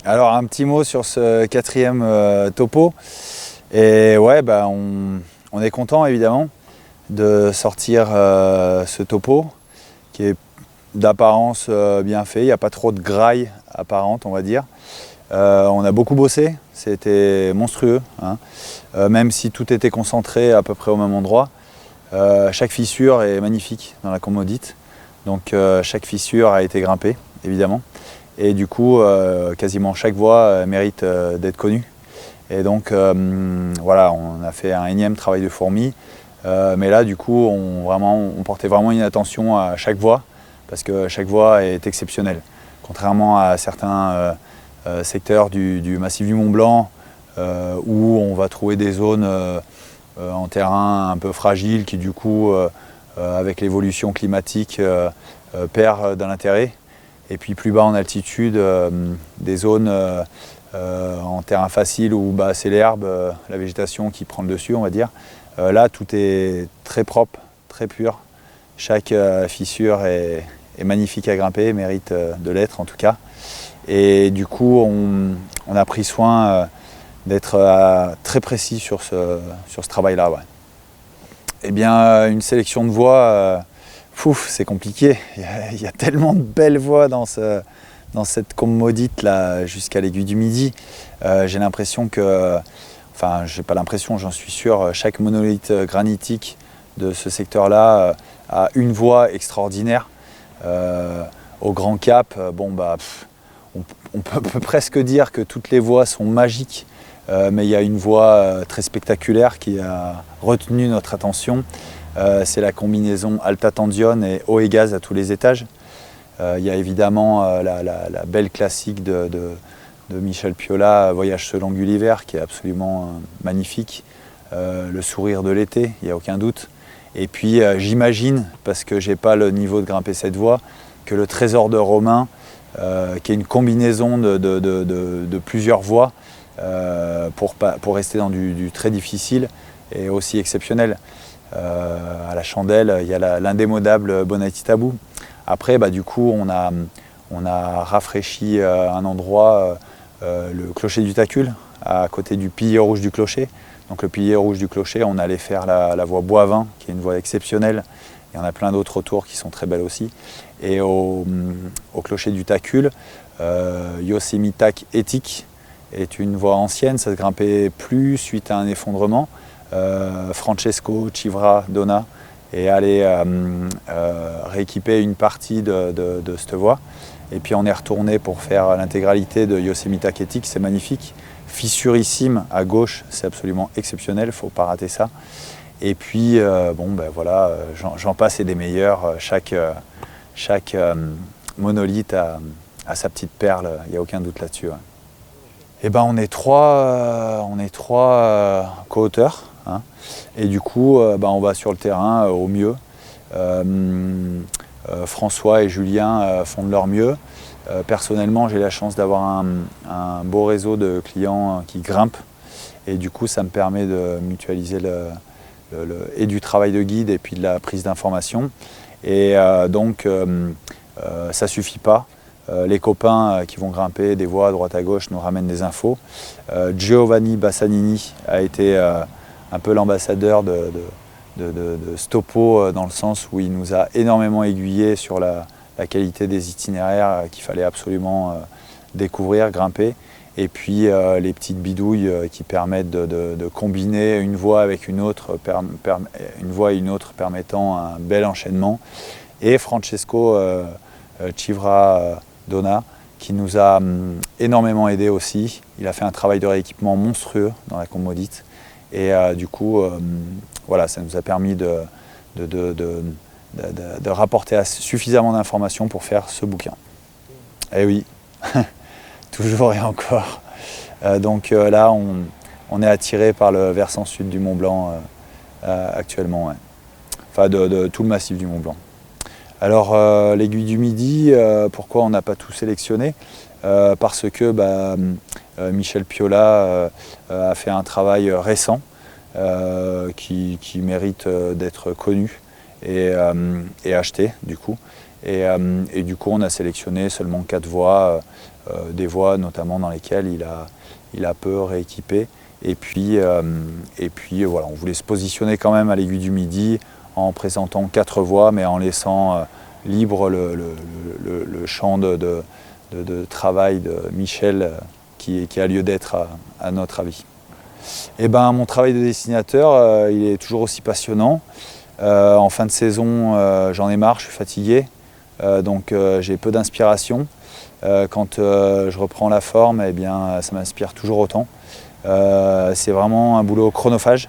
Alors un petit mot sur ce quatrième topo. Et ouais, on est content évidemment de sortir ce topo qui est d'apparence bien fait. Il n'y a pas trop de graille apparente, on va dire. On a beaucoup bossé, c'était monstrueux, hein. Même si tout était concentré à peu près au même endroit. Chaque fissure est magnifique dans la commodite. Donc chaque fissure a été grimpée, évidemment. Et du coup, quasiment chaque voie mérite d'être connue. Et donc voilà, on a fait un énième travail de fourmi. Mais là, du coup, on portait vraiment une attention à chaque voie, parce que chaque voie est exceptionnelle. Contrairement à certains secteurs du massif du Mont Blanc, où on va trouver des zones en terrain un peu fragile qui du coup, avec l'évolution climatique, perd de l'intérêt. Et puis plus bas en altitude, des zones en terrain facile où c'est l'herbe, la végétation qui prend le dessus, on va dire. Là, tout est très propre, très pur. Chaque fissure est magnifique à grimper, mérite de l'être en tout cas. Et du coup, on a pris soin d'être très précis sur ce travail-là. Ouais. Eh bien, une sélection de voies, c'est compliqué. Il y a tellement de belles voies dans cette commodite là jusqu'à l'Aiguille du Midi. J'ai l'impression que, enfin, j'ai pas l'impression, j'en suis sûr, chaque monolithe granitique de ce secteur-là a une voie extraordinaire. Au Grand Cap, on peut presque dire que toutes les voies sont magiques. Mais il y a une voie très spectaculaire qui a retenu notre attention. C'est la combinaison Alta Tendione et Eau et Gaz à tous les étages. Il y a évidemment la belle classique de Michel Piola, Voyage selon Gulliver, qui est absolument magnifique. Le sourire de l'été, il n'y a aucun doute. Et puis j'imagine, parce que je n'ai pas le niveau de grimper cette voie, que le Trésor de Romain, qui est une combinaison de plusieurs voies, pour rester dans du très difficile et aussi exceptionnel. À la chandelle, il y a l'indémodable Bonatti Tabou. Après, du coup, on a rafraîchi un endroit, le clocher du Tacul, à côté du pilier rouge du clocher. Donc le pilier rouge du clocher, on allait faire la voie Boivin, qui est une voie exceptionnelle. Il y en a plein d'autres autour qui sont très belles aussi. Et au clocher du Tacul, Yosemite Éthique est une voie ancienne, ça se grimpait plus suite à un effondrement. Francesco Civra Donna est allé rééquiper une partie de cette voie. Et puis on est retourné pour faire l'intégralité de Yosemite Éthique, c'est magnifique. Fissurissime à gauche, c'est absolument exceptionnel, il ne faut pas rater ça. Et puis voilà, j'en passe et des meilleurs. Chaque monolithe a sa petite perle, il n'y a aucun doute là-dessus. Ouais. Et on est trois co-auteurs, hein, et du coup on va sur le terrain au mieux. François et Julien font de leur mieux. Personnellement, j'ai la chance d'avoir un beau réseau de clients qui grimpent, et du coup ça me permet de mutualiser et du travail de guide et puis de la prise d'information. Et donc ça suffit pas. Les copains qui vont grimper des voies à droite à gauche nous ramènent des infos. Giovanni Bassanini a été un peu l'ambassadeur de Stopo, dans le sens où il nous a énormément aiguillé sur la qualité des itinéraires qu'il fallait absolument découvrir, grimper. Et puis les petites bidouilles qui permettent de combiner une voie avec une autre, une voie et une autre permettant un bel enchaînement. Et Francesco Civra Donna, qui nous a énormément aidé aussi. Il a fait un travail de rééquipement monstrueux dans la commodite. Et du coup, voilà, ça nous a permis de rapporter suffisamment d'informations pour faire ce bouquin. Eh oui, toujours et encore. Donc là, on est attiré par le versant sud du Mont Blanc actuellement. Ouais. Enfin, de tout le massif du Mont Blanc. Alors l'Aiguille du Midi, pourquoi on n'a pas tout sélectionné? Parce que Michel Piola a fait un travail récent qui mérite d'être connu et acheté du coup. Et du coup on a sélectionné seulement 4 voies des voies notamment dans lesquelles il a peu rééquipé. Et puis voilà, on voulait se positionner quand même à l'Aiguille du Midi en présentant 4 voies, mais en laissant libre le champ de travail de Michel qui a lieu d'être à notre avis. Et ben, mon travail de dessinateur, il est toujours aussi passionnant. En fin de saison, j'en ai marre, je suis fatigué, donc j'ai peu d'inspiration. Quand je reprends la forme, eh bien, ça m'inspire toujours autant. C'est vraiment un boulot chronophage,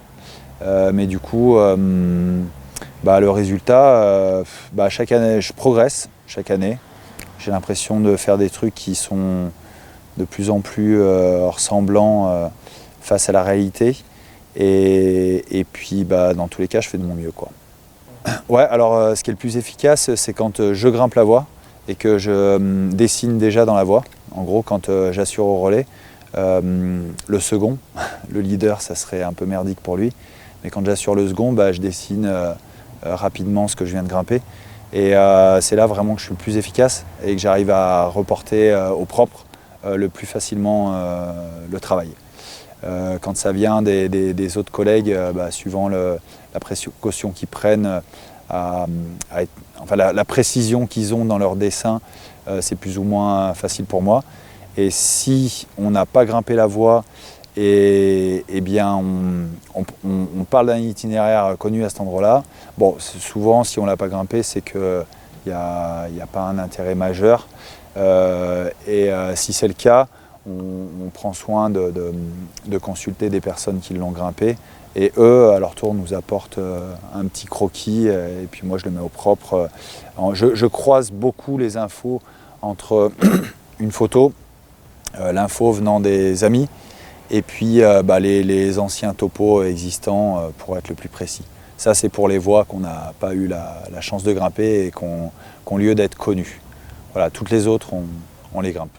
mais du coup, le résultat, chaque année, je progresse chaque année. J'ai l'impression de faire des trucs qui sont de plus en plus ressemblants face à la réalité. Et puis, dans tous les cas, je fais de mon mieux, quoi. Ouais, alors ce qui est le plus efficace, c'est quand je grimpe la voie et que je dessine déjà dans la voie. En gros, quand j'assure au relais, le second, le leader, ça serait un peu merdique pour lui. Mais quand j'assure le second, je dessine rapidement ce que je viens de grimper. Et c'est là vraiment que je suis le plus efficace et que j'arrive à reporter au propre le plus facilement le travail. Quand ça vient des autres collègues, suivant la précaution qu'ils prennent, la précision qu'ils ont dans leur dessin, c'est plus ou moins facile pour moi. Et si on n'a pas grimpé la voie, et bien on parle d'un itinéraire connu à cet endroit-là, bon, souvent si on ne l'a pas grimpé, c'est qu'il n'y a pas un intérêt majeur. Si c'est le cas, on prend soin de consulter des personnes qui l'ont grimpé et eux, à leur tour, nous apportent un petit croquis et puis moi je le mets au propre. Je croise beaucoup les infos entre une photo, l'info venant des amis et puis les anciens topos existants pour être le plus précis. Ça, c'est pour les voies qu'on n'a pas eu la chance de grimper et qu'on lieu d'être connues. Voilà, toutes les autres, on les grimpe.